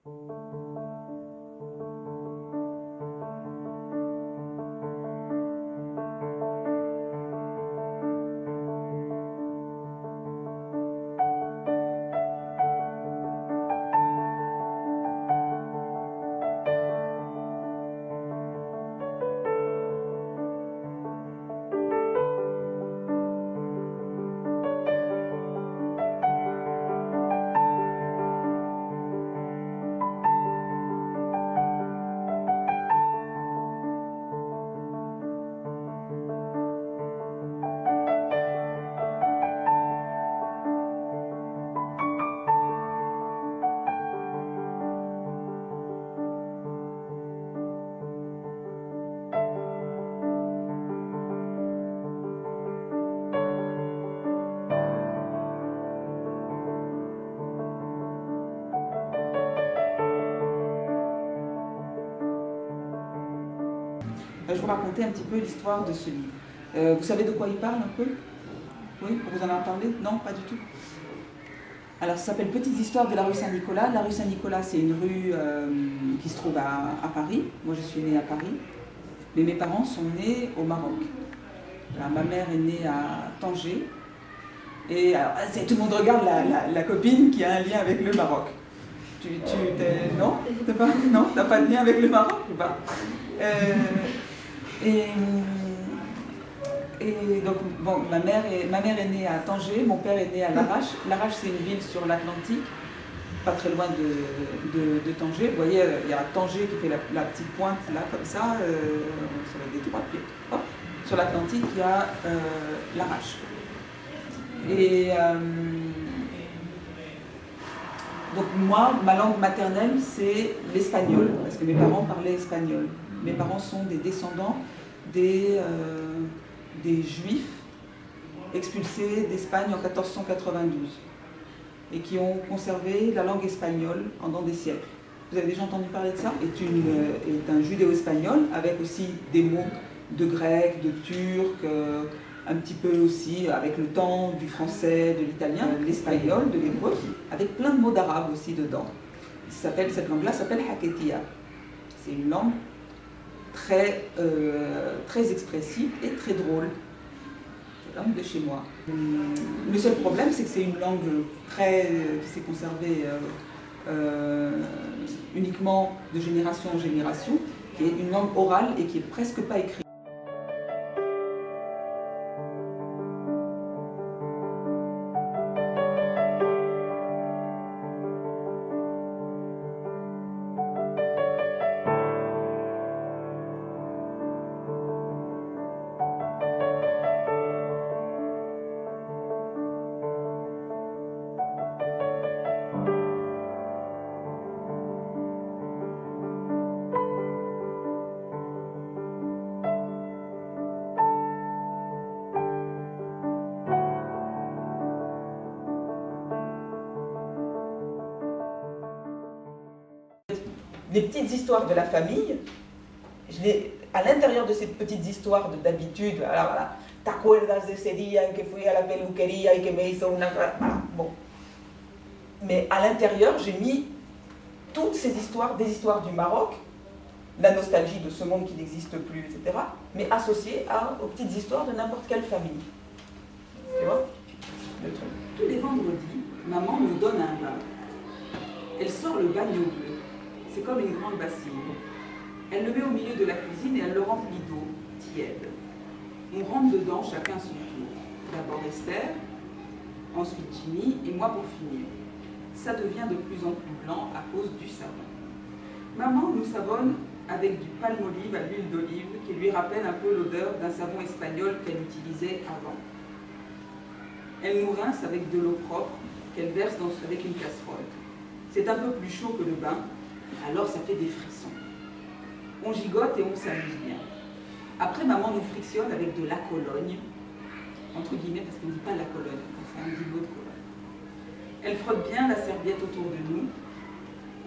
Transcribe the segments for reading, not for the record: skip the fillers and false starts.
Je vais vous raconter un petit peu l'histoire de ce livre. Vous savez de quoi il parle un peu? Oui, vous en avez parlé? Non, pas du tout. Alors, ça s'appelle Petites histoires de la rue Saint-Nicolas. La rue Saint-Nicolas, c'est une rue qui se trouve à Paris. Moi, je suis née à Paris. Mais mes parents sont nés au Maroc. Alors, ma mère est née à Tanger. Et alors, tout le monde regarde la copine qui a un lien avec le Maroc. Non? T'as pas de lien avec le Maroc ou pas? Et donc, bon, ma mère est née à Tanger, mon père est né à Larache. Larache, c'est une ville sur l'Atlantique, pas très loin de Tanger. Vous voyez, il y a Tanger qui fait la petite pointe, là, comme ça, sur le détroit, puis hop, sur l'Atlantique, il y a Larache. Et donc moi, ma langue maternelle, c'est l'espagnol, parce que mes parents parlaient espagnol. Mes parents sont des descendants des Juifs expulsés d'Espagne en 1492 et qui ont conservé la langue espagnole pendant des siècles. Vous avez déjà entendu parler de ça? Est un judéo-espagnol avec aussi des mots de grec, de turc, un petit peu aussi avec le temps du français, de l'italien, de l'espagnol, de l'hébreu, avec plein de mots d'arabe aussi dedans. Cette langue-là s'appelle Haketia. C'est une langue très expressive et très drôle. C'est la langue de chez moi. Le seul problème, c'est que c'est une langue qui s'est conservée uniquement de génération en génération, qui est une langue orale et qui est presque pas écrite. Les petites histoires de la famille, à l'intérieur de ces petites histoires d'habitude, voilà, ¿te acuerdas de ese día en que fui a la peluquería y que me hizo una... Voilà, bon. Mais à l'intérieur, j'ai mis toutes ces histoires, des histoires du Maroc, la nostalgie de ce monde qui n'existe plus, etc., mais associées aux petites histoires de n'importe quelle famille. Tu vois? Tous les vendredis, maman nous donne un bain. Elle sort le bagnot bleu. C'est comme une grande bassine. Elle le met au milieu de la cuisine et elle le remplit d'eau tiède. On rentre dedans chacun son tour. D'abord Esther, ensuite Jimmy et moi pour finir. Ça devient de plus en plus blanc à cause du savon. Maman nous savonne avec du palme-olive à l'huile d'olive qui lui rappelle un peu l'odeur d'un savon espagnol qu'elle utilisait avant. Elle nous rince avec de l'eau propre qu'elle verse avec une casserole. C'est un peu plus chaud que le bain, alors ça fait des frissons. On gigote et on s'amuse bien. Après, maman nous frictionne avec de la Cologne, entre guillemets, parce qu'on ne dit pas la Cologne, c'est un dit l'eau de Cologne. Elle frotte bien la serviette autour de nous.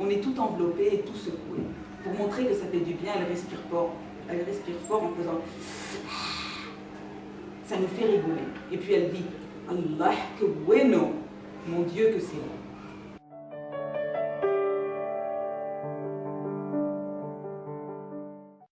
On est tout enveloppé et tout secoué. Pour montrer que ça fait du bien, elle respire fort. Elle respire fort en faisant... Ça nous fait rigoler. Et puis elle dit, Allah que bueno, mon Dieu que c'est bon.